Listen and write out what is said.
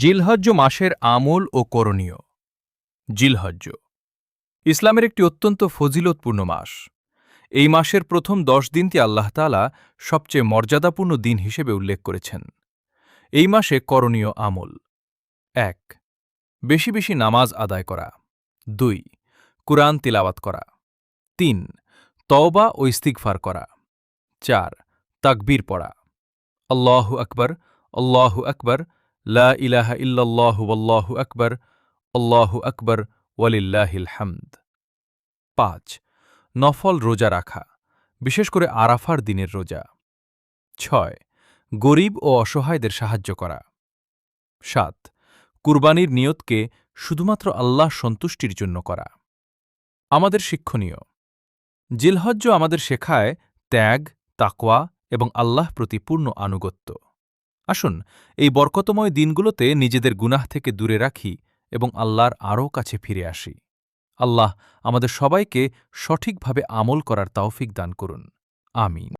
জিলহজ্জ মাসের আমল ও করণীয়। জিলহজ্জ ইসলামের একটি অত্যন্ত ফজিলতপূর্ণ মাস। এই মাসের প্রথম 10 দিনটি আল্লাহ তাআলা সবচেয়ে মর্যাদাপূর্ণ দিন হিসেবে উল্লেখ করেছেন। এই মাসে করণীয় আমল: ১. বেশি বেশি নামাজ আদায় করা। ২. কুরআন তিলাওয়াত করা। ৩. তওবা ও ইস্তিগফার করা। ৪. তাকবীর পড়া। আল্লাহু আকবার, আল্লাহু আকবার, লা ইলাহা ইল্লাল্লাহু ওয়াল্লাহু আকবার, আল্লাহু আকবার, ওয়ালিল্লাহিল হামদ। ৫. নফল রোজা রাখা, বিশেষ করে আরাফার দিনের রোজা। ৬. গরিব ও অসহায়দের সাহায্য করা। ৭. কুরবানির নিয়তকে শুধুমাত্র আল্লাহ সন্তুষ্টির জন্য করা। আমাদের শিক্ষণীয়: জিলহজ্জ আমাদের শেখায় ত্যাগ, তাকওয়া এবং আল্লাহ প্রতি পূর্ণ আনুগত্য। আসুন এই বরকতময় দিনগুলোতে নিজেদের গুনাহ থেকে দূরে রাখি এবং আল্লাহর আরও কাছে ফিরে আসি। আল্লাহ আমাদের সবাইকে সঠিকভাবে আমল করার তৌফিক দান করুন। আমিন।